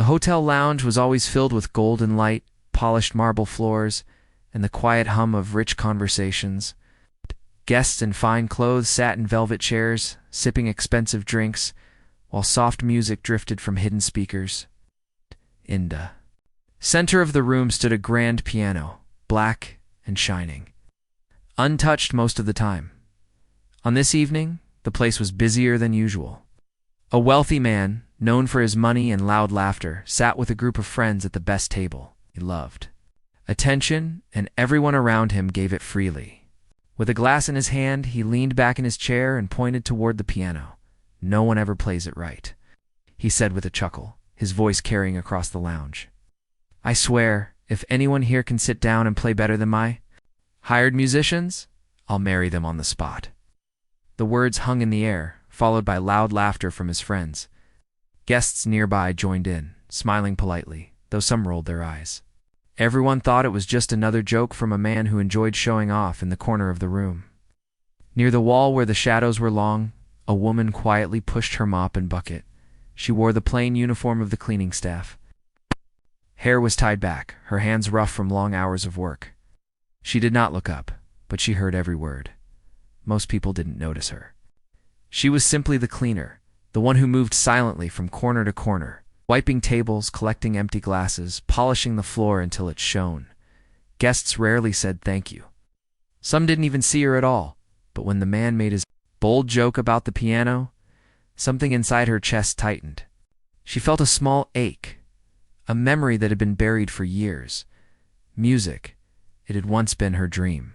hotel lounge was always filled with golden light, polished marble floors, and the quiet hum of rich conversations. Guests in fine clothes sat in velvet chairs, sipping expensive drinks, while soft music drifted from hidden speakers. In the center of the room stood a grand piano, black and shining, untouched most of the time. On this evening, the place was busier than usual. A wealthy man, known for his money and loud laughter, sat with a group of friends at the best table. He loved attention, and everyone around him gave it freely. With a glass in his hand, he leaned back in his chair and pointed toward the piano. "No one ever plays it right," he said with a chuckle, his voice carrying across the lounge. "I swear, if anyone here can sit down and play better than my hired musicians, I'll marry them on the spot." The words hung in the air, followed by loud laughter from his friends. Guests nearby joined in, smiling politely, though some rolled their eyes. Everyone thought it was just another joke from a man who enjoyed showing off in the corner of the room. Near the wall where the shadows were long, a woman quietly pushed her mop and bucket. She wore the plain uniform of the cleaning staff. Hair was tied back, her hands rough from long hours of work. She did not look up, but she heard every word. Most people didn't notice her. She was simply the cleaner, the one who moved silently from corner to corner, wiping tables, collecting empty glasses, polishing the floor until it shone. Guests rarely said thank you. Some didn't even see her at all, but when the man made his bold joke about the piano, something inside her chest tightened. She felt a small ache, a memory that had been buried for years. Music, it had once been her dream.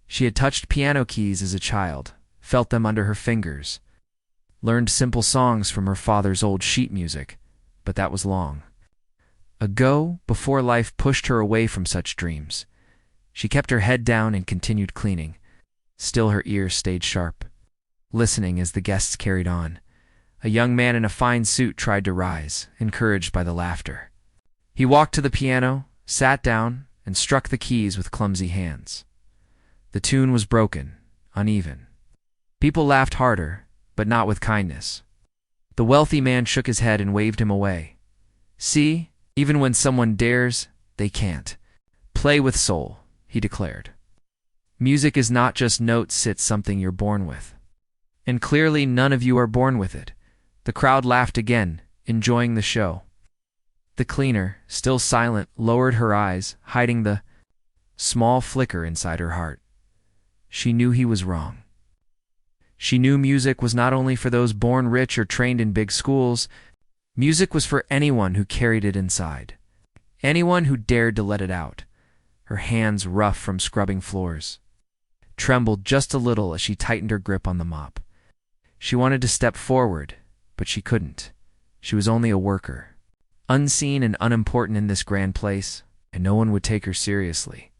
She had touched piano keys as a child, felt them under her fingers, learned simple songs from her father's old sheet music, but that was long ago, before life pushed her away from such dreams. She kept her head down and continued cleaning. Still her ears stayed sharp, listening as the guests carried on. A young man in a fine suit tried to rise, encouraged by the laughter. He walked to the piano, sat down, and struck the keys with clumsy hands. The tune was broken, uneven. People laughed harder, but not with kindness. The wealthy man shook his head and waved him away. "See, even when someone dares, they can't play with soul," he declared. "Music is not just notes, it's something you're born with. And clearly none of you are born with it." The crowd laughed again, enjoying the show. The cleaner, still silent, lowered her eyes, hiding the small flicker inside her heart. She knew he was wrong. She knew music was not only for those born rich or trained in big schools. Music was for anyone who carried it inside, anyone who dared to let it out. Her hands, rough from scrubbing floors, trembled just a little as she tightened her grip on the mop. She wanted to step forward, but she couldn't. She was only a worker, unseen and unimportant in this grand place, and no one would take her seriously.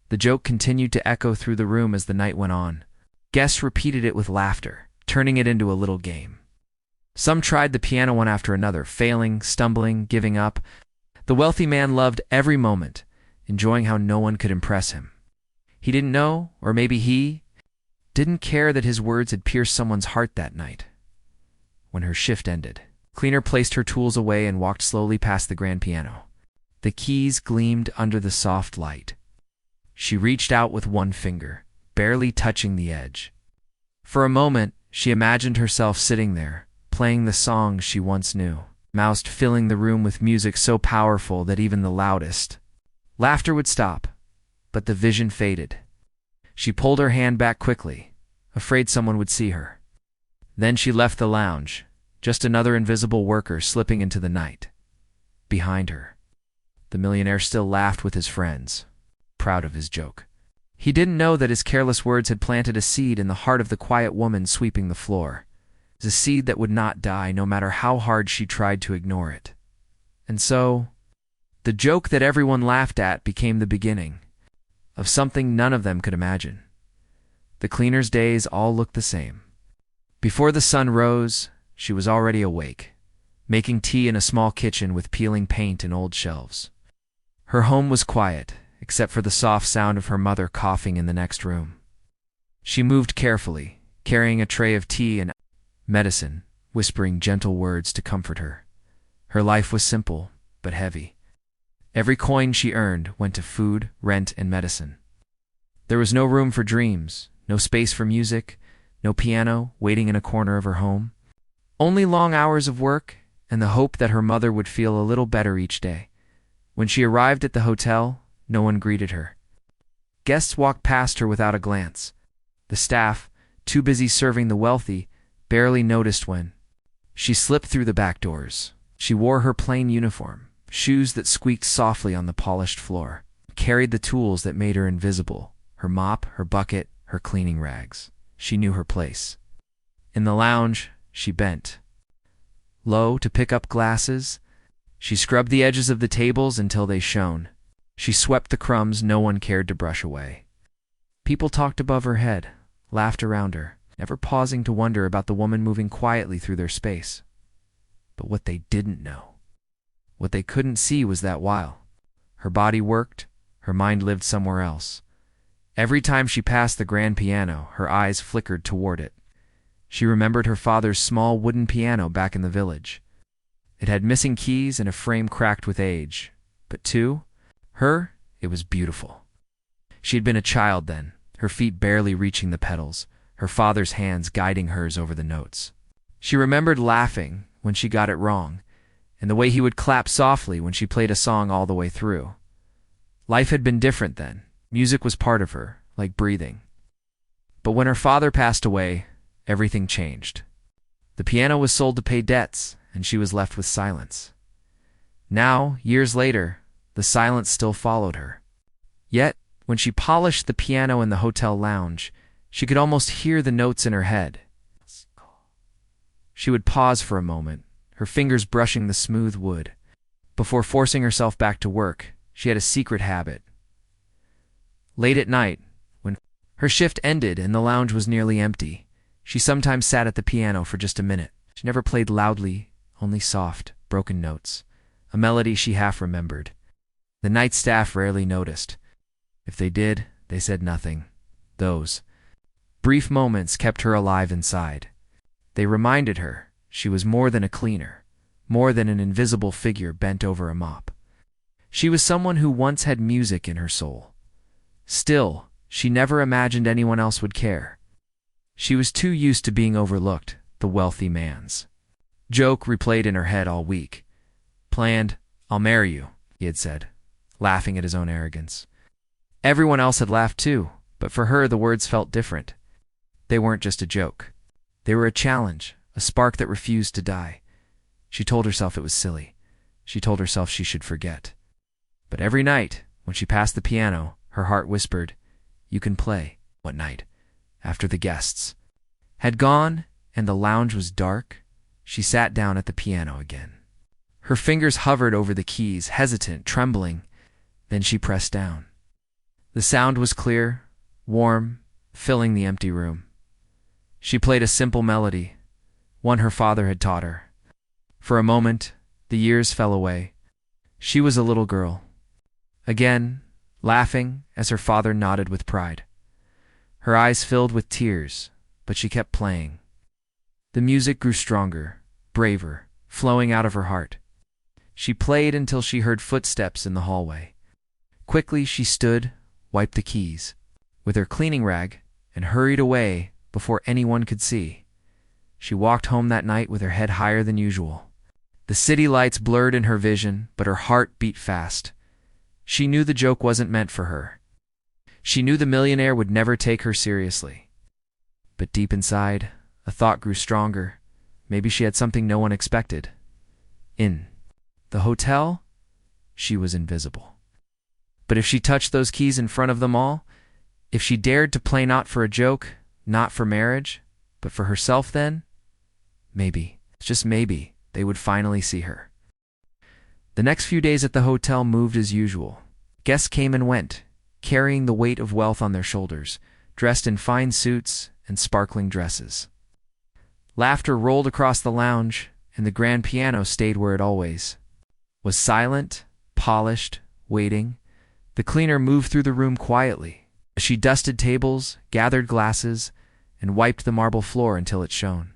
The joke continued to echo through the room as the night went on. Guests repeated it with laughter, turning it into a little game. Some tried the piano one after another, failing, stumbling, giving up. The wealthy man loved every moment, enjoying how no one could impress him. He didn't know, or maybe he didn't care that his words had pierced someone's heart that night. When her shift ended, Cleaner placed her tools away and walked slowly past the grand piano. The keys gleamed under the soft light. She reached out with one finger, barely touching the edge. For a moment, she imagined herself sitting there, playing the songs she once knew, moused filling the room with music so powerful that even the loudest laughter would stop. But the vision faded. She pulled her hand back quickly, afraid someone would see her. Then she left the lounge, just another invisible worker slipping into the night. Behind her, the millionaire still laughed with his friends, proud of his joke. He didn't know that his careless words had planted a seed in the heart of the quiet woman sweeping the floor. A seed that would not die no matter how hard she tried to ignore it. And so, the joke that everyone laughed at became the beginning of something none of them could imagine. The cleaner's days all looked the same. Before the sun rose, she was already awake, making tea in a small kitchen with peeling paint and old shelves. Her home was quiet, except for the soft sound of her mother coughing in the next room. She moved carefully, carrying a tray of tea and medicine, whispering gentle words to comfort her. Her life was simple, but heavy. Every coin she earned went to food, rent, and medicine. There was no room for dreams, no space for music, no piano waiting in a corner of her home. Only long hours of work and the hope that her mother would feel a little better each day. When she arrived at the hotel, no one greeted her. Guests walked past her without a glance. The staff, too busy serving the wealthy, barely noticed when she slipped through the back doors. She wore her plain uniform, shoes that squeaked softly on the polished floor, carried the tools that made her invisible, her mop, her bucket, her cleaning rags. She knew her place. In the lounge, she bent low to pick up glasses. She scrubbed the edges of the tables until they shone. She swept the crumbs no one cared to brush away. People talked above her head, laughed around her, never pausing to wonder about the woman moving quietly through their space. But what they didn't know, what they couldn't see, was that while her body worked, her mind lived somewhere else. Every time she passed the grand piano, her eyes flickered toward it. She remembered her father's small wooden piano back in the village. It had missing keys and a frame cracked with age. But to her, it was beautiful. She had been a child then, her feet barely reaching the pedals, her father's hands guiding hers over the notes. She remembered laughing when she got it wrong, and the way he would clap softly when she played a song all the way through. Life had been different then. Music was part of her, like breathing. But when her father passed away, everything changed. The piano was sold to pay debts, and she was left with silence. Now, years later, the silence still followed her. Yet, when she polished the piano in the hotel lounge, she could almost hear the notes in her head. She would pause for a moment, her fingers brushing the smooth wood. Before forcing herself back to work, she had a secret habit. Late at night, when her shift ended and the lounge was nearly empty, she sometimes sat at the piano for just a minute. She never played loudly, only soft, broken notes, a melody she half remembered. The night staff rarely noticed. If they did, they said nothing. Those brief moments kept her alive inside. They reminded her she was more than a cleaner, more than an invisible figure bent over a mop. She was someone who once had music in her soul. Still, she never imagined anyone else would care. She was too used to being overlooked, the wealthy man's joke replayed in her head all week. Planned, "I'll marry you," he had said, laughing at his own arrogance. Everyone else had laughed too, but for her the words felt different. They weren't just a joke. They were a challenge, a spark that refused to die. She told herself it was silly. She told herself she should forget. But every night, when she passed the piano, her heart whispered, "You can play." What night, after the guests had gone and the lounge was dark, she sat down at the piano again. Her fingers hovered over the keys, hesitant, trembling. Then she pressed down. The sound was clear, warm, filling the empty room. She played a simple melody, one her father had taught her. For a moment, the years fell away. She was a little girl. Again, laughing as her father nodded with pride. Her eyes filled with tears, but she kept playing. The music grew stronger, braver, flowing out of her heart. She played until she heard footsteps in the hallway. Quickly she stood, wiped the keys with her cleaning rag, and hurried away before anyone could see. She walked home that night with her head higher than usual. The city lights blurred in her vision, but her heart beat fast. She knew the joke wasn't meant for her. She knew the millionaire would never take her seriously. But deep inside, a thought grew stronger. Maybe she had something no one expected. In the hotel, she was invisible. But if she touched those keys in front of them all, if she dared to play not for a joke, not for marriage, but for herself, then maybe, just maybe, they would finally see her. The next few days at the hotel moved as usual. Guests came and went, carrying the weight of wealth on their shoulders, dressed in fine suits and sparkling dresses. Laughter rolled across the lounge, and the grand piano stayed where it always was, silent, polished, waiting. The cleaner moved through the room quietly. She dusted tables, gathered glasses, and wiped the marble floor until it shone.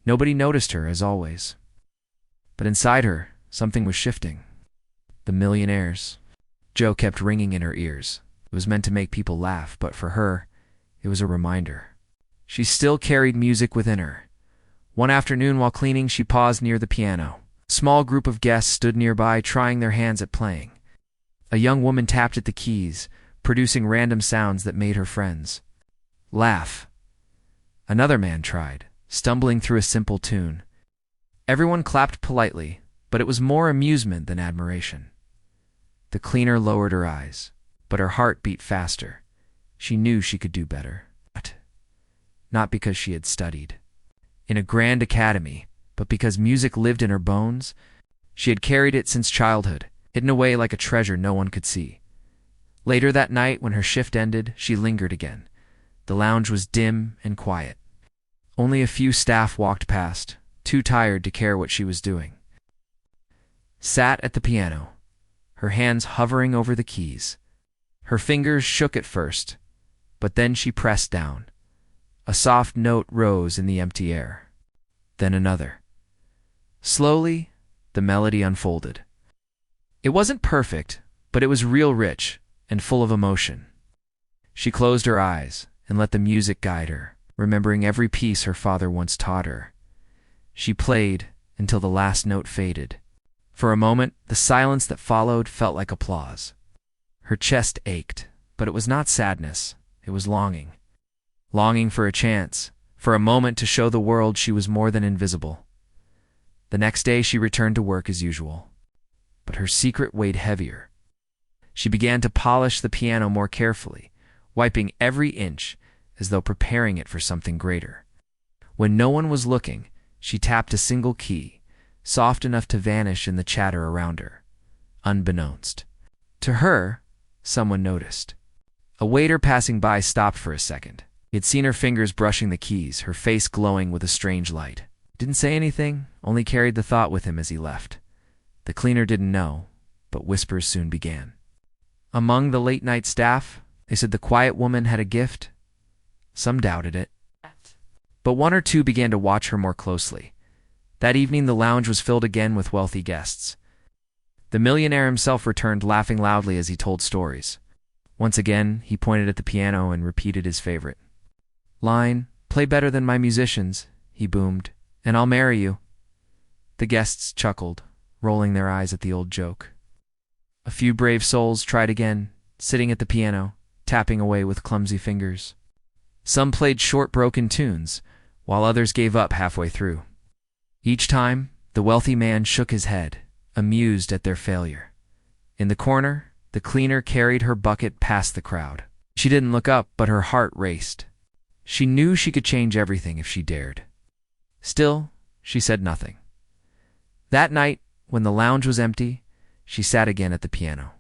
Nobody noticed her, as always. But inside her, something was shifting. The Millionaires. Joe kept ringing in her ears. It was meant to make people laugh, but for her, it was a reminder. She still carried music within her. One afternoon while cleaning, she paused near the piano. A small group of guests stood nearby, trying their hands at playing. A young woman tapped at the keys, producing random sounds that made her friends laugh. Another man tried, stumbling through a simple tune. Everyone clapped politely, but it was more amusement than admiration. The cleaner lowered her eyes, but her heart beat faster. She knew she could do better. Not because she had studied in a grand academy, but because music lived in her bones. She had carried it since childhood, hidden away like a treasure no one could see. Later that night, when her shift ended, she lingered again. The lounge was dim and quiet. Only a few staff walked past, too tired to care what she was doing. Sat at the piano, her hands hovering over the keys. Her fingers shook at first, but then she pressed down. A soft note rose in the empty air. Then another. Slowly, the melody unfolded. It wasn't perfect, but it was real rich and full of emotion. She closed her eyes and let the music guide her, remembering every piece her father once taught her. She played until the last note faded. For a moment, the silence that followed felt like applause. Her chest ached, but it was not sadness, it was longing. Longing for a chance, for a moment to show the world she was more than invisible. The next day she returned to work as usual. But her secret weighed heavier. She began to polish the piano more carefully, wiping every inch as though preparing it for something greater. When no one was looking, she tapped a single key, soft enough to vanish in the chatter around her. Unbeknownst to her, someone noticed. A waiter passing by stopped for a second. He had seen her fingers brushing the keys, her face glowing with a strange light. Didn't say anything, only carried the thought with him as he left. The cleaner didn't know, but whispers soon began. Among the late-night staff, they said the quiet woman had a gift. Some doubted it. But one or two began to watch her more closely. That evening the lounge was filled again with wealthy guests. The millionaire himself returned, laughing loudly as he told stories. Once again, he pointed at the piano and repeated his favorite line, "Play better than my musicians," he boomed, "and I'll marry you." The guests chuckled, rolling their eyes at the old joke. A few brave souls tried again, sitting at the piano, tapping away with clumsy fingers. Some played short, broken tunes, while others gave up halfway through. Each time, the wealthy man shook his head, amused at their failure. In the corner, the cleaner carried her bucket past the crowd. She didn't look up, but her heart raced. She knew she could change everything if she dared. Still, she said nothing. That night, when the lounge was empty, she sat again at the piano.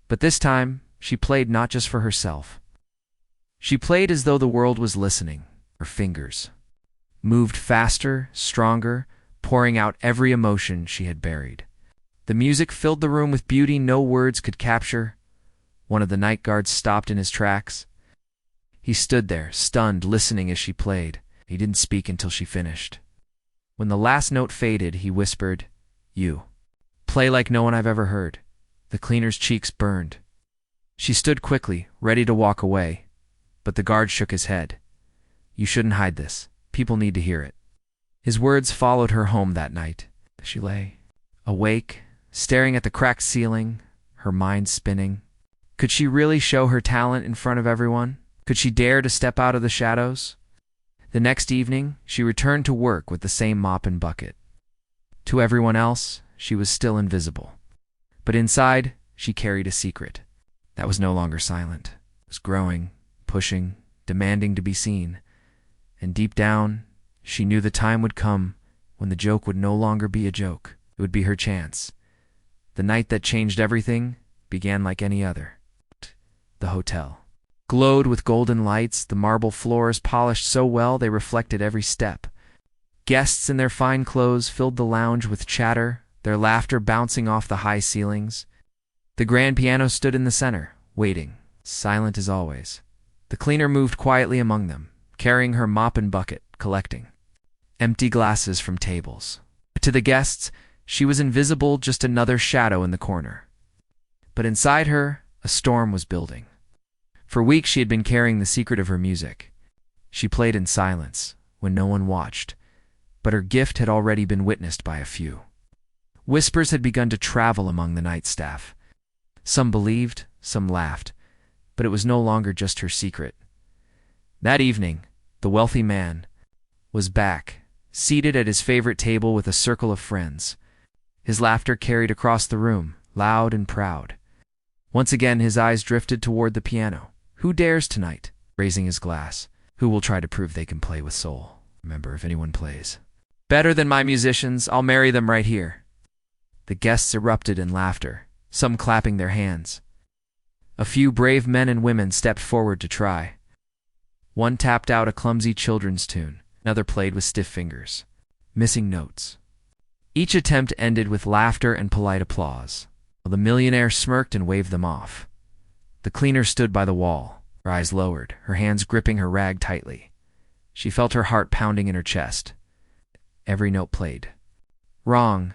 But this time, she played not just for herself. She played as though the world was listening. Her fingers moved faster, stronger, pouring out every emotion she had buried. The music filled the room with beauty no words could capture. One of the night guards stopped in his tracks. He stood there, stunned, listening as she played. He didn't speak until she finished. When the last note faded, he whispered, "You play like no one I've ever heard." The cleaner's cheeks burned. She stood quickly, ready to walk away, but the guard shook his head. "You shouldn't hide this. People need to hear it." His words followed her home that night. She lay awake, staring at the cracked ceiling, her mind spinning. Could she really show her talent in front of everyone? Could she dare to step out of the shadows? The next evening, she returned to work with the same mop and bucket. To everyone else, she was still invisible. But inside, she carried a secret that was no longer silent. It was growing, pushing, demanding to be seen. And deep down, she knew the time would come when the joke would no longer be a joke. It would be her chance. The night that changed everything began like any other. The hotel glowed with golden lights, the marble floors polished so well they reflected every step. Guests in their fine clothes filled the lounge with chatter, their laughter bouncing off the high ceilings. The grand piano stood in the center, waiting, silent as always. The cleaner moved quietly among them, carrying her mop and bucket, collecting empty glasses from tables. To the guests, she was invisible, just another shadow in the corner. But inside her, a storm was building. For weeks she had been carrying the secret of her music. She played in silence, when no one watched, but her gift had already been witnessed by a few. Whispers had begun to travel among the night staff. Some believed, some laughed, but it was no longer just her secret. That evening, the wealthy man was back, seated at his favorite table with a circle of friends. His laughter carried across the room, loud and proud. Once again his eyes drifted toward the piano. Who dares tonight? Raising his glass. Who will try to prove they can play with soul? Remember, if anyone plays better than my musicians, I'll marry them right here. The guests erupted in laughter, some clapping their hands. A few brave men and women stepped forward to try. One tapped out a clumsy children's tune. Another played with stiff fingers, missing notes. Each attempt ended with laughter and polite applause. The millionaire smirked and waved them off. The cleaner stood by the wall, her eyes lowered, her hands gripping her rag tightly. She felt her heart pounding in her chest. Every note played wrong.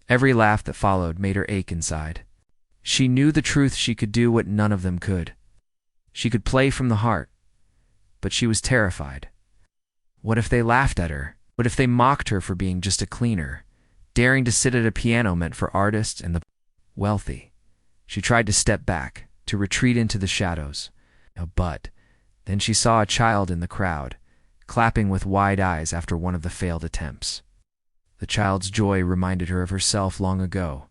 Every laugh that followed made her ache inside. She knew the truth: she could do what none of them could. She could play from the heart, but she was terrified. What if they laughed at her? What if they mocked her for being just a cleaner? Daring to sit at a piano meant for artists and the wealthy. She tried to step back, to retreat into the shadows. But then she saw a child in the crowd, clapping with wide eyes after one of the failed attempts. The child's joy reminded her of herself long ago,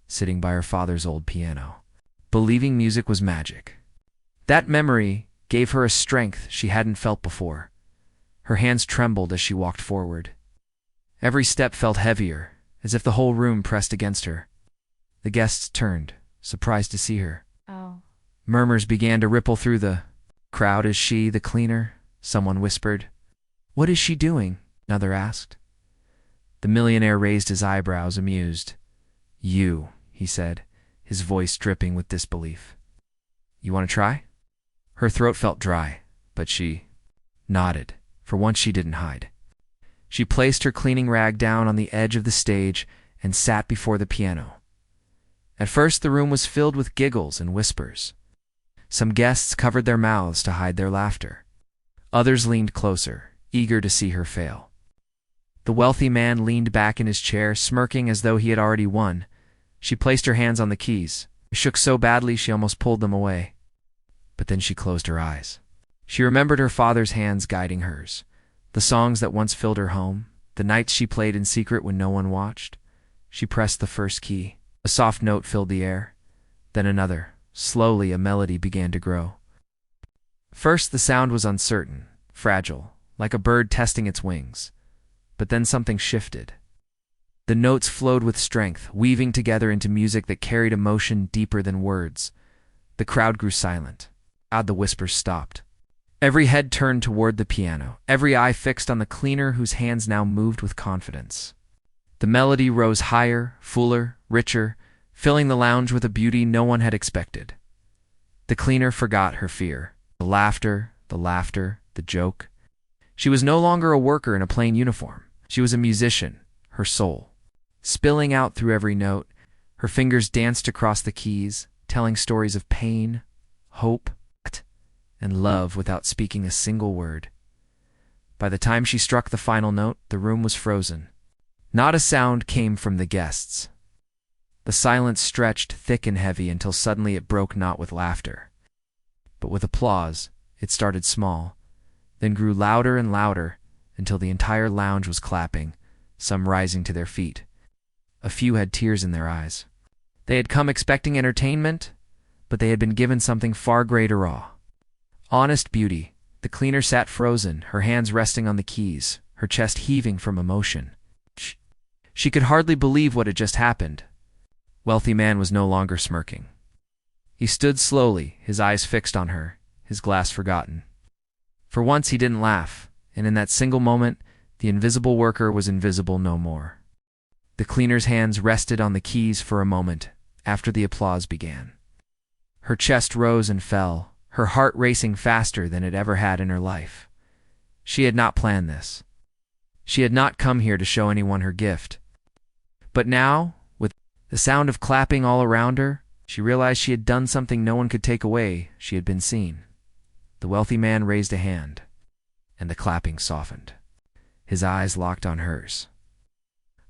sitting by her father's old piano, believing music was magic. That memory gave her a strength she hadn't felt before. Her hands trembled as she walked forward. Every step felt heavier, as if the whole room pressed against her. The guests turned, surprised to see her. Oh. Murmurs began to ripple through the crowd. Is she the cleaner? Someone whispered. What is she doing? Another asked. The millionaire raised his eyebrows, amused. You, he said, his voice dripping with disbelief. You want to try? Her throat felt dry, but she nodded. For once she didn't hide. She placed her cleaning rag down on the edge of the stage and sat before the piano. At first the room was filled with giggles and whispers. Some guests covered their mouths to hide their laughter. Others leaned closer, eager to see her fail. The wealthy man leaned back in his chair, smirking as though he had already won. She placed her hands on the keys. They shook so badly she almost pulled them away. But then she closed her eyes. She remembered her father's hands guiding hers, the songs that once filled her home, the nights she played in secret when no one watched. She pressed the first key. A soft note filled the air, then another. Slowly a melody began to grow. First the sound was uncertain, fragile, like a bird testing its wings. But then something shifted. The notes flowed with strength, weaving together into music that carried emotion deeper than words. The crowd grew silent. The whispers stopped. Every head turned toward the piano, every eye fixed on the cleaner whose hands now moved with confidence. The melody rose higher, fuller, richer, filling the lounge with a beauty no one had expected. The cleaner forgot her fear, the laughter, the joke. She was no longer a worker in a plain uniform. She was a musician, her soul. Spilling out through every note, her fingers danced across the keys, telling stories of pain, hope, and love without speaking a single word. By the time she struck the final note, the room was frozen. Not a sound came from the guests. The silence stretched thick and heavy until suddenly it broke not with laughter, but with applause. It started small, then grew louder and louder until the entire lounge was clapping, some rising to their feet. A few had tears in their eyes. They had come expecting entertainment, but they had been given something far greater awe. Honest beauty. The cleaner sat frozen, her hands resting on the keys, her chest heaving from emotion. She could hardly believe what had just happened. Wealthy man was no longer smirking. He stood slowly, his eyes fixed on her, his glass forgotten. For once he didn't laugh, and in that single moment, the invisible worker was invisible no more. The cleaner's hands rested on the keys for a moment after the applause began. Her chest rose and fell, her heart racing faster than it ever had in her life. She had not planned this. She had not come here to show anyone her gift. But now, with the sound of clapping all around her, she realized she had done something no one could take away. She had been seen. The wealthy man raised a hand, and the clapping softened. His eyes locked on hers.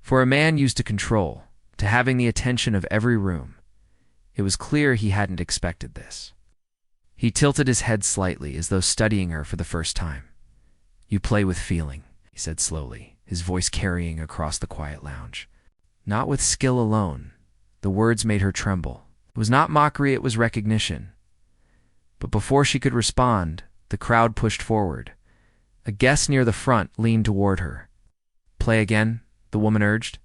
For a man used to control, to having the attention of every room, it was clear he hadn't expected this. He tilted his head slightly, as though studying her for the first time. "You play with feeling," he said slowly, his voice carrying across the quiet lounge. Not with skill alone. The words made her tremble. It was not mockery, it was recognition. But before she could respond, the crowd pushed forward. A guest near the front leaned toward her. "Play again," the woman urged.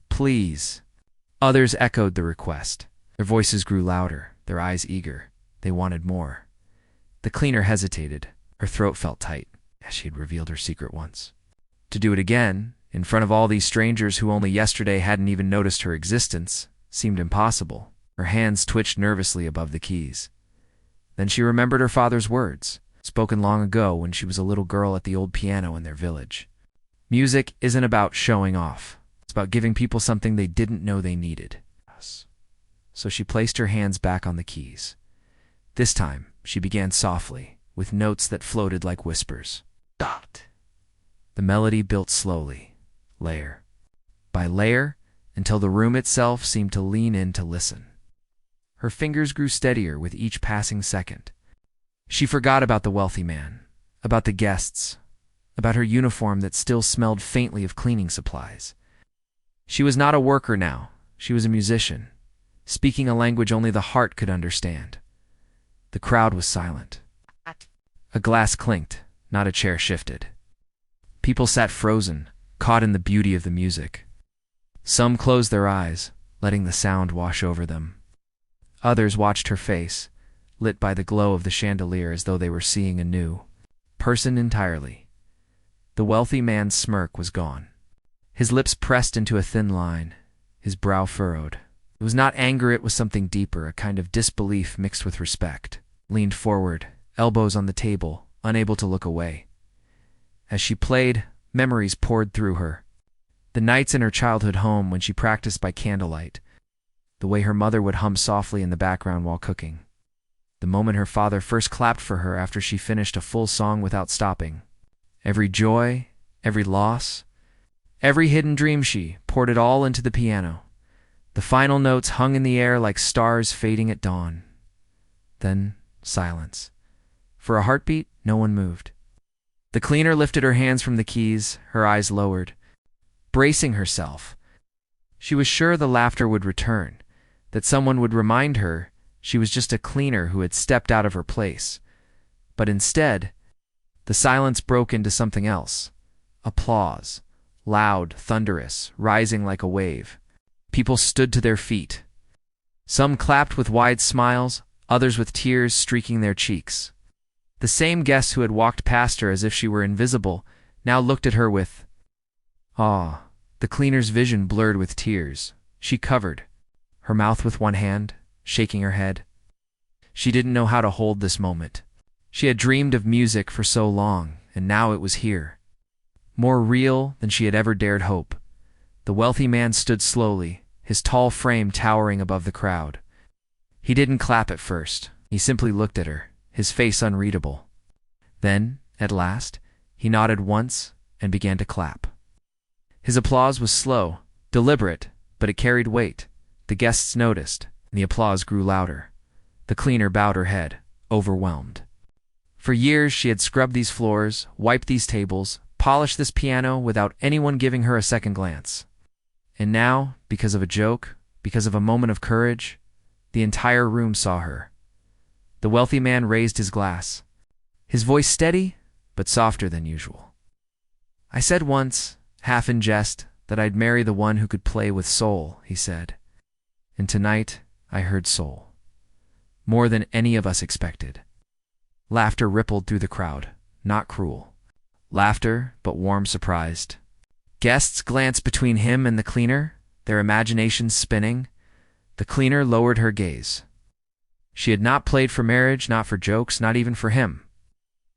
"Please." Others echoed the request. Their voices grew louder, their eyes eager. They wanted more. The cleaner hesitated. Her throat felt tight, as she had revealed her secret once. To do it again, in front of all these strangers who only yesterday hadn't even noticed her existence, seemed impossible. Her hands twitched nervously above the keys. Then she remembered her father's words, spoken long ago when she was a little girl at the old piano in their village. Music isn't about showing off. It's about giving people something they didn't know they needed. So she placed her hands back on the keys. This time, she began softly, with notes that floated like whispers. Dot. The melody built slowly, layer by layer, until the room itself seemed to lean in to listen. Her fingers grew steadier with each passing second. She forgot about the wealthy man, about the guests, about her uniform that still smelled faintly of cleaning supplies. She was not a worker now. She was a musician, speaking a language only the heart could understand. The crowd was silent. A glass clinked, not a chair shifted. People sat frozen, caught in the beauty of the music. Some closed their eyes, letting the sound wash over them. Others watched her face, lit by the glow of the chandelier as though they were seeing a new person entirely. The wealthy man's smirk was gone. His lips pressed into a thin line, his brow furrowed. It was not anger, it was something deeper, a kind of disbelief mixed with respect. Leaned forward, elbows on the table, unable to look away. As she played, memories poured through her. The nights in her childhood home when she practiced by candlelight. The way her mother would hum softly in the background while cooking. The moment her father first clapped for her after she finished a full song without stopping. Every joy, every loss, every hidden dream, she poured it all into the piano. The final notes hung in the air like stars fading at dawn. Then silence. For a heartbeat, no one moved. The cleaner lifted her hands from the keys, her eyes lowered. Bracing herself. She was sure the laughter would return, that someone would remind her she was just a cleaner who had stepped out of her place. But instead, the silence broke into something else. Applause. Loud, thunderous, rising like a wave. People stood to their feet. Some clapped with wide smiles, others with tears streaking their cheeks. The same guests who had walked past her as if she were invisible now looked at her with awe. The cleaner's vision blurred with tears. She covered her mouth with one hand, shaking her head. She didn't know how to hold this moment. She had dreamed of music for so long, and now it was here. More real than she had ever dared hope. The wealthy man stood slowly, his tall frame towering above the crowd. He didn't clap at first. He simply looked at her, his face unreadable. Then, at last, he nodded once and began to clap. His applause was slow, deliberate, but it carried weight. The guests noticed, and the applause grew louder. The cleaner bowed her head, overwhelmed. For years she had scrubbed these floors, wiped these tables, polished this piano without anyone giving her a second glance. And now, because of a joke, because of a moment of courage, the entire room saw her. The wealthy man raised his glass, his voice steady, but softer than usual. "I said once, half in jest, that I'd marry the one who could play with soul," he said. "And tonight, I heard soul. More than any of us expected." Laughter rippled through the crowd, not cruel. Laughter, but warm, surprised. Guests glanced between him and the cleaner, their imaginations spinning. The cleaner lowered her gaze. She had not played for marriage, not for jokes, not even for him.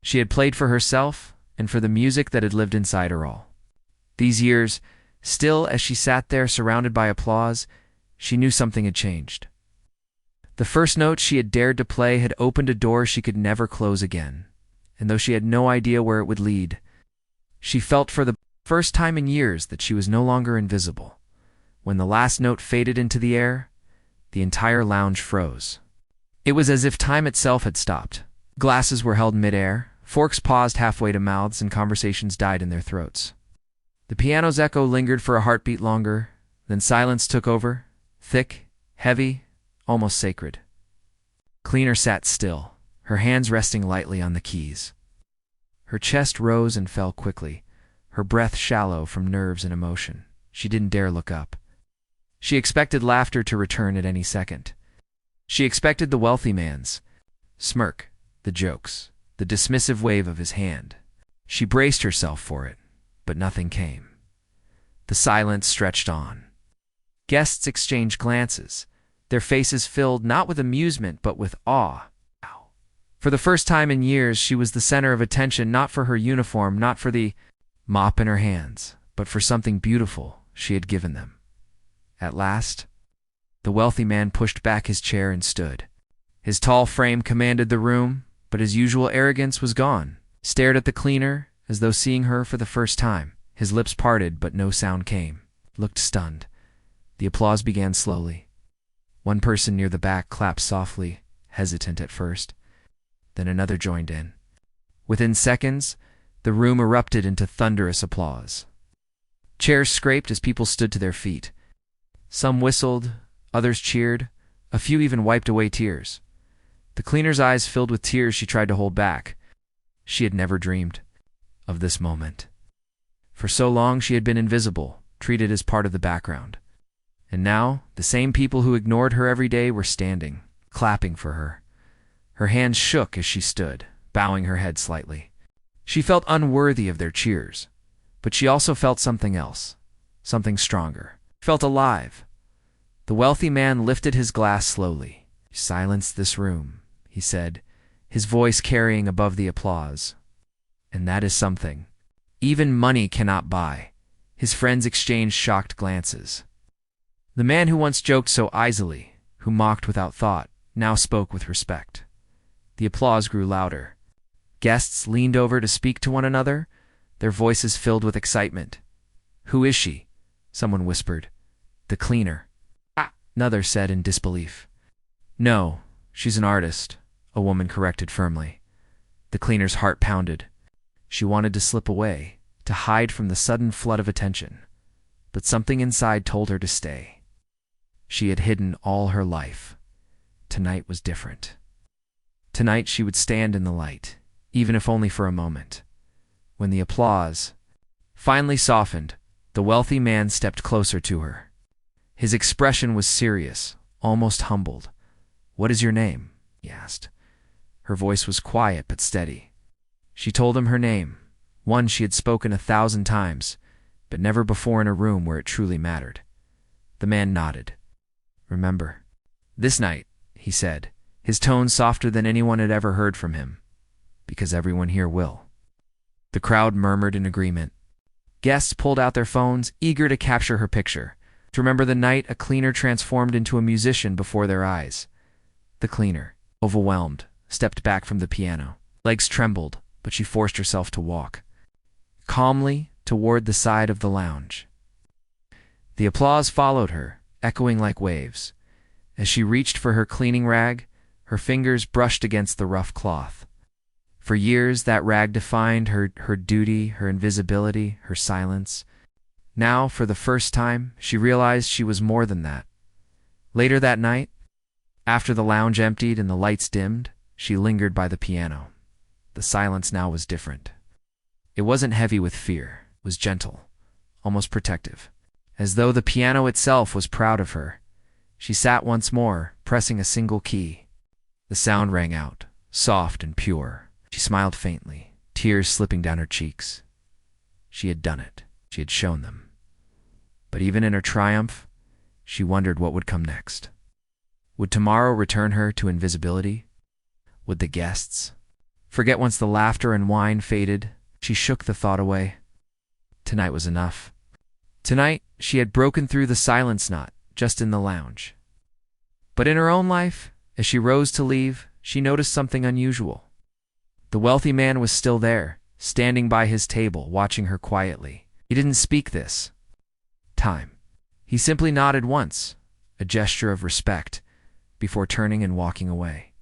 She had played for herself and for the music that had lived inside her all. These years, Still, as she sat there surrounded by applause, she knew something had changed. The first note she had dared to play had opened a door she could never close again, and though she had no idea where it would lead, she felt for the first time in years that she was no longer invisible. When the last note faded into the air, the entire lounge froze. It was as if time itself had stopped. Glasses were held mid-air, forks paused halfway to mouths, and conversations died in their throats. The piano's echo lingered for a heartbeat longer, then silence took over, thick, heavy, almost sacred. Cleaner sat still, her hands resting lightly on the keys. Her chest rose and fell quickly, her breath shallow from nerves and emotion. She didn't dare look up. She expected laughter to return at any second. She expected the wealthy man's smirk, the jokes, the dismissive wave of his hand. She braced herself for it, but nothing came. The silence stretched on. Guests exchanged glances, their faces filled not with amusement but with awe. For the first time in years, she was the center of attention, not for her uniform, not for the mop in her hands, but for something beautiful she had given them. At last, the wealthy man pushed back his chair and stood. His tall frame commanded the room, but his usual arrogance was gone. Stared at the cleaner, as though seeing her for the first time. His lips parted, but no sound came. Looked stunned. The applause began slowly. One person near the back clapped softly, hesitant at first. Then another joined in. Within seconds, the room erupted into thunderous applause. Chairs scraped as people stood to their feet. Some whistled, others cheered, a few even wiped away tears. The cleaner's eyes filled with tears she tried to hold back. She had never dreamed of this moment. For so long she had been invisible, treated as part of the background. And now, the same people who ignored her every day were standing, clapping for her. Her hands shook as she stood, bowing her head slightly. She felt unworthy of their cheers, but she also felt something else, something stronger. Felt alive. The wealthy man lifted his glass slowly. "Silence this room," he said, his voice carrying above the applause. "And that is something even money cannot buy." His friends exchanged shocked glances. The man who once joked so easily, who mocked without thought, now spoke with respect. The applause grew louder. Guests leaned over to speak to one another, their voices filled with excitement. "Who is she?" someone whispered. "The cleaner." Another said in disbelief. "No, she's an artist," a woman corrected firmly. The cleaner's heart pounded. She wanted to slip away, to hide from the sudden flood of attention, but something inside told her to stay. She had hidden all her life. Tonight was different. Tonight she would stand in the light, even if only for a moment. When the applause finally softened, the wealthy man stepped closer to her. His expression was serious, almost humbled. "What is your name?" he asked. Her voice was quiet but steady. She told him her name, one she had spoken 1,000 times, but never before in a room where it truly mattered. The man nodded. "Remember this night," he said, his tone softer than anyone had ever heard from him, "because everyone here will." The crowd murmured in agreement. Guests pulled out their phones, eager to capture her picture, to remember the night a cleaner transformed into a musician before their eyes. The cleaner, overwhelmed, stepped back from the piano. Legs trembled, but she forced herself to walk calmly toward the side of the lounge. The applause followed her, echoing like waves. As she reached for her cleaning rag, her fingers brushed against the rough cloth. For years, that rag defined her duty, her invisibility, her silence. Now, for the first time, she realized she was more than that. Later that night, after the lounge emptied and the lights dimmed, she lingered by the piano. The silence now was different. It wasn't heavy with fear. It was gentle, almost protective, as though the piano itself was proud of her. She sat once more, pressing a single key. The sound rang out, soft and pure. She smiled faintly, tears slipping down her cheeks. She had done it. She had shown them. But even in her triumph, she wondered what would come next. Would tomorrow return her to invisibility? Would the guests forget once the laughter and wine faded? She shook the thought away. Tonight was enough. Tonight, she had broken through the silence not just in the lounge. But in her own life, as she rose to leave, she noticed something unusual. The wealthy man was still there, standing by his table, watching her quietly. He didn't speak this time. He simply nodded once, a gesture of respect, before turning and walking away.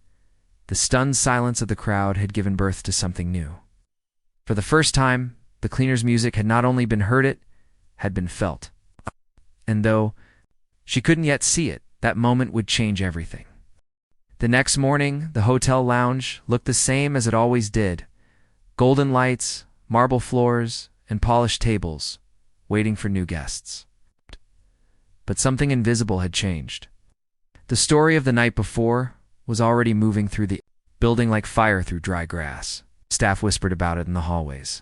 The stunned silence of the crowd had given birth to something new. For the first time, the cleaner's music had not only been heard, it had been felt. And though she couldn't yet see it, that moment would change everything. The next morning, the hotel lounge looked the same as it always did. Golden lights, marble floors, and polished tables, waiting for new guests. But something invisible had changed. The story of the night before was already moving through the building like fire through dry grass. Staff whispered about it in the hallways.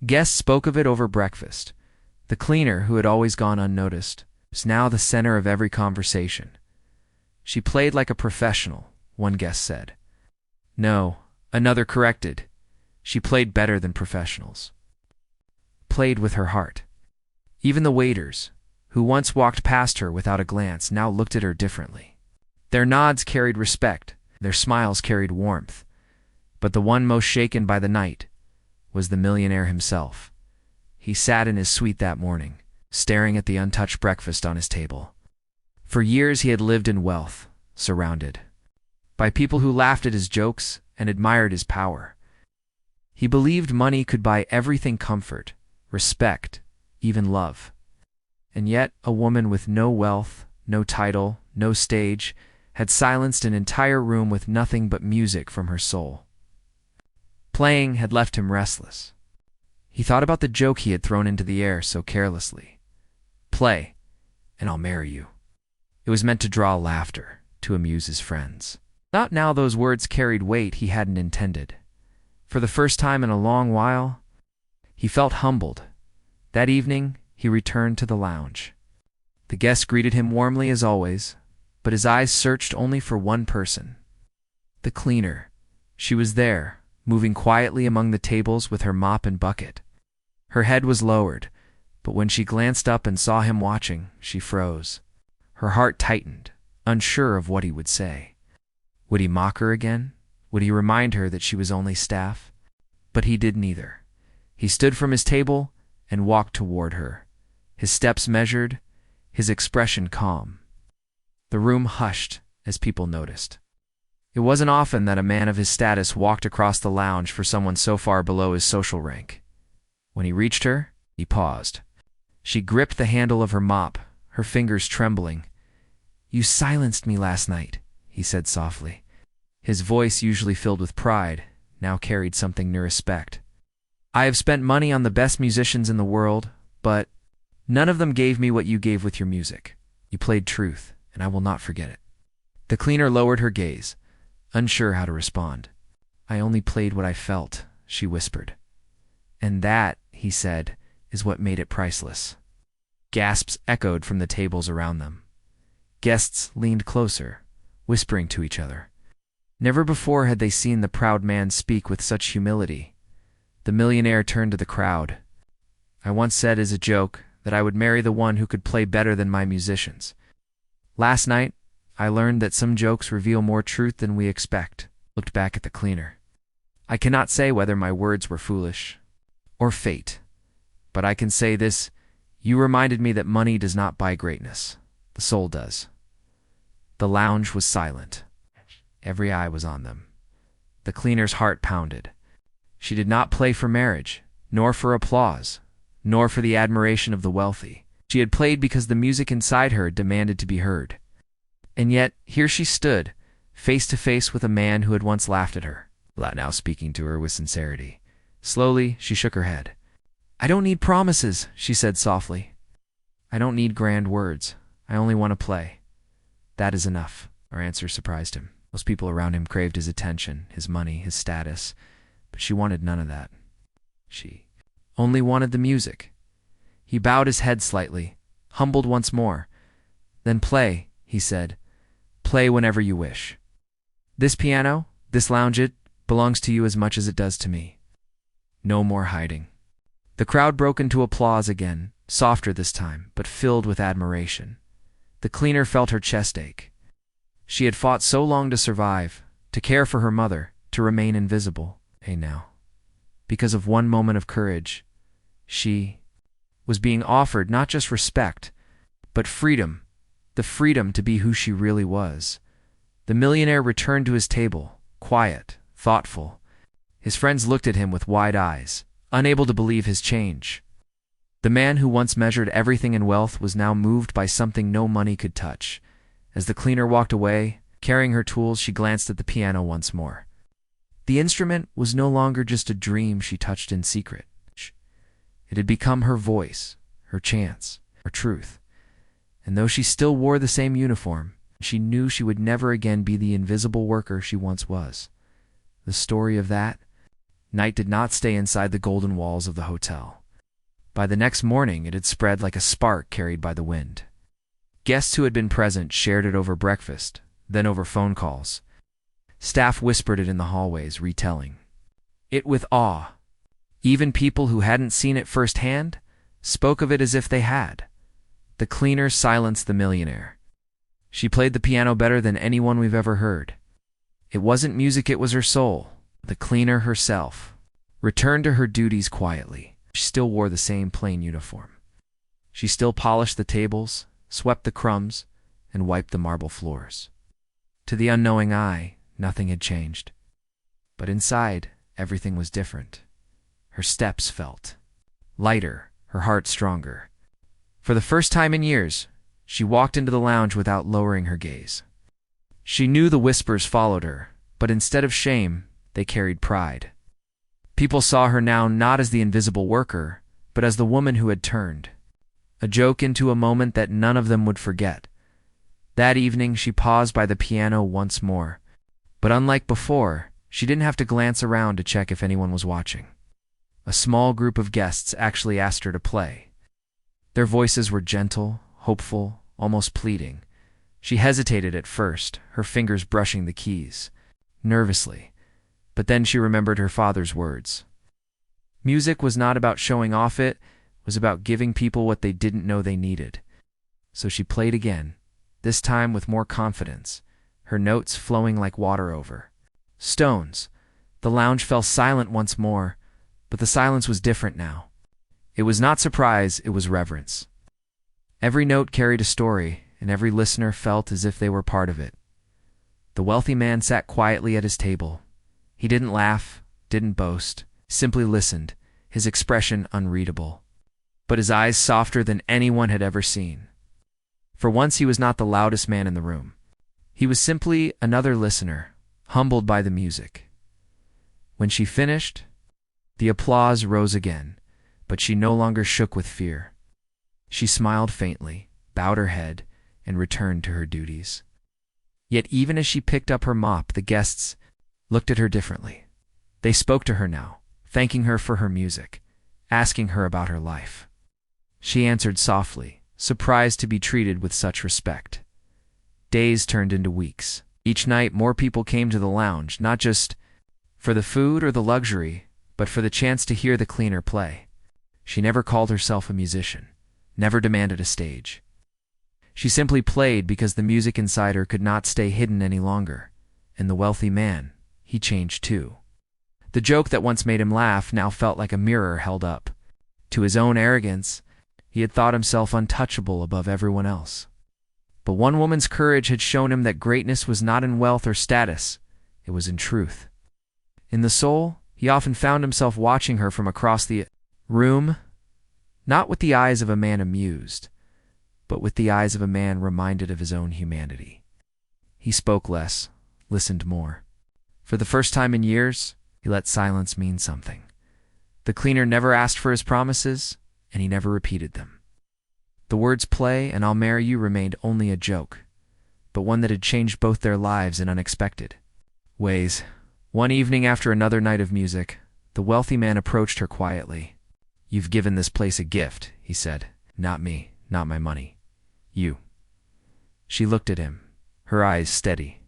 Guests spoke of it over breakfast. The cleaner, who had always gone unnoticed, was now the center of every conversation. She played like a professional, one guest said. No, another corrected. She played better than professionals. Played with her heart. Even the waiters, who once walked past her without a glance, now looked at her differently. Their nods carried respect, their smiles carried warmth. But the one most shaken by the night was the millionaire himself. He sat in his suite that morning, staring at the untouched breakfast on his table. For years he had lived in wealth, surrounded by people who laughed at his jokes and admired his power. He believed money could buy everything: comfort, respect, even love. And yet, a woman with no wealth, no title, no stage, had silenced an entire room with nothing but music from her soul. Playing had left him restless. He thought about the joke he had thrown into the air so carelessly. Play, and I'll marry you. It was meant to draw laughter, to amuse his friends. Not now those words carried weight he hadn't intended. For the first time in a long while, he felt humbled. That evening, he returned to the lounge. The guests greeted him warmly as always, but his eyes searched only for one person. The cleaner. She was there, moving quietly among the tables with her mop and bucket. Her head was lowered, but when she glanced up and saw him watching, she froze. Her heart tightened, unsure of what he would say. Would he mock her again? Would he remind her that she was only staff? But he did neither. He stood from his table and walked toward her, his steps measured, his expression calm. The room hushed as people noticed. It wasn't often that a man of his status walked across the lounge for someone so far below his social rank. When he reached her, he paused. She gripped the handle of her mop, her fingers trembling. "You silenced me last night," he said softly. His voice, usually filled with pride, now carried something near respect. "I have spent money on the best musicians in the world, but none of them gave me what you gave with your music. You played truth, and I will not forget it." The cleaner lowered her gaze, unsure how to respond. "I only played what I felt," she whispered. "And that," he said, "is what made it priceless." Gasps echoed from the tables around them. Guests leaned closer, whispering to each other. Never before had they seen the proud man speak with such humility. The millionaire turned to the crowd. "I once said as a joke that I would marry the one who could play better than my musicians. Last night, I learned that some jokes reveal more truth than we expect." Looked back at the cleaner. "I cannot say whether my words were foolish or fate, but I can say this: you reminded me that money does not buy greatness. The soul does." The lounge was silent. Every eye was on them. The cleaner's heart pounded. She did not play for marriage, nor for applause, nor for the admiration of the wealthy. She had played because the music inside her demanded to be heard. And yet, here she stood, face to face with a man who had once laughed at her, now speaking to her with sincerity. Slowly, she shook her head. "I don't need promises," she said softly. "I don't need grand words. I only want to play. That is enough." Her answer surprised him. Most people around him craved his attention, his money, his status, but she wanted none of that. She only wanted the music. He bowed his head slightly, humbled once more. "Then play," he said. "Play whenever you wish. This piano, this lounge, it belongs to you as much as it does to me. No more hiding." The crowd broke into applause again, softer this time, but filled with admiration. The cleaner felt her chest ache. She had fought so long to survive, to care for her mother, to remain invisible. Hey now. Because of one moment of courage, she was being offered not just respect, but freedom, the freedom to be who she really was. The millionaire returned to his table, quiet, thoughtful. His friends looked at him with wide eyes, unable to believe his change. The man who once measured everything in wealth was now moved by something no money could touch. As the cleaner walked away, carrying her tools, she glanced at the piano once more. The instrument was no longer just a dream she touched in secret. It had become her voice, her chance, her truth. And though she still wore the same uniform, she knew she would never again be the invisible worker she once was. The story of that night did not stay inside the golden walls of the hotel. By the next morning, it had spread like a spark carried by the wind. Guests who had been present shared it over breakfast, then over phone calls. Staff whispered it in the hallways, retelling it with awe. Even people who hadn't seen it firsthand spoke of it as if they had. The cleaner silenced the millionaire. She played the piano better than anyone we've ever heard. It wasn't music, it was her soul. The cleaner herself returned to her duties quietly. She still wore the same plain uniform. She still polished the tables, swept the crumbs, and wiped the marble floors. To the unknowing eye, nothing had changed. But inside, everything was different. Her steps felt lighter, her heart stronger. For the first time in years, she walked into the lounge without lowering her gaze. She knew the whispers followed her, but instead of shame, they carried pride. People saw her now not as the invisible worker, but as the woman who had turned a joke into a moment that none of them would forget. That evening, she paused by the piano once more. But unlike before, she didn't have to glance around to check if anyone was watching. A small group of guests actually asked her to play. Their voices were gentle, hopeful, almost pleading. She hesitated at first, her fingers brushing the keys, nervously. But then she remembered her father's words. Music was not about showing off, it was about giving people what they didn't know they needed. So she played again, this time with more confidence, her notes flowing like water over stones. The lounge fell silent once more, but the silence was different now. It was not surprise, it was reverence. Every note carried a story, and every listener felt as if they were part of it. The wealthy man sat quietly at his table. He didn't laugh, didn't boast, simply listened, his expression unreadable, but his eyes softer than anyone had ever seen. For once he was not the loudest man in the room. He was simply another listener, humbled by the music. When she finished, the applause rose again, but she no longer shook with fear. She smiled faintly, bowed her head, and returned to her duties. Yet even as she picked up her mop, the guests looked at her differently. They spoke to her now, thanking her for her music, asking her about her life. She answered softly, surprised to be treated with such respect. Days turned into weeks. Each night, more people came to the lounge, not just for the food or the luxury, but for the chance to hear the cleaner play. She never called herself a musician, never demanded a stage. She simply played because the music inside her could not stay hidden any longer. And the wealthy man, he changed too. The joke that once made him laugh now felt like a mirror held up. To his own arrogance, he had thought himself untouchable above everyone else. But one woman's courage had shown him that greatness was not in wealth or status, it was in truth. In the soul, he often found himself watching her from across the room, not with the eyes of a man amused, but with the eyes of a man reminded of his own humanity. He spoke less, listened more. For the first time in years, he let silence mean something. The cleaner never asked for his promises, and he never repeated them. The words "play" and "I'll marry you" remained only a joke, but one that had changed both their lives in unexpected ways. One evening after another night of music, the wealthy man approached her quietly. "You've given this place a gift," he said. "Not me, not my money. You." She looked at him, her eyes steady.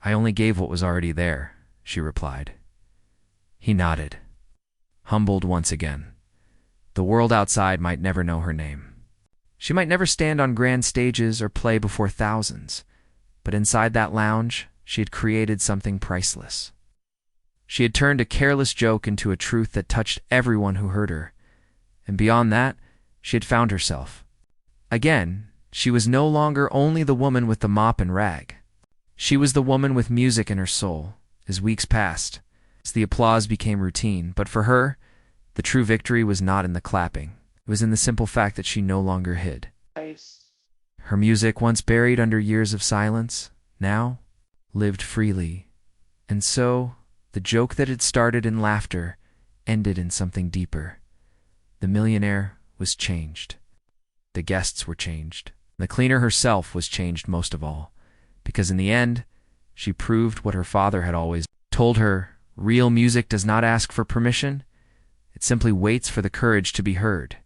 "I only gave what was already there," she replied. He nodded, humbled once again. The world outside might never know her name. She might never stand on grand stages or play before thousands, but inside that lounge, she had created something priceless. She had turned a careless joke into a truth that touched everyone who heard her, and beyond that, she had found herself. Again, she was no longer only the woman with the mop and rag. She was the woman with music in her soul. As weeks passed, as the applause became routine, but for her, the true victory was not in the clapping. It was in the simple fact that she no longer hid. Her music, once buried under years of silence, now lived freely. And so, the joke that had started in laughter ended in something deeper. The millionaire was changed. The guests were changed. The cleaner herself was changed most of all, because in the end, she proved what her father had always told her: real music does not ask for permission, it simply waits for the courage to be heard.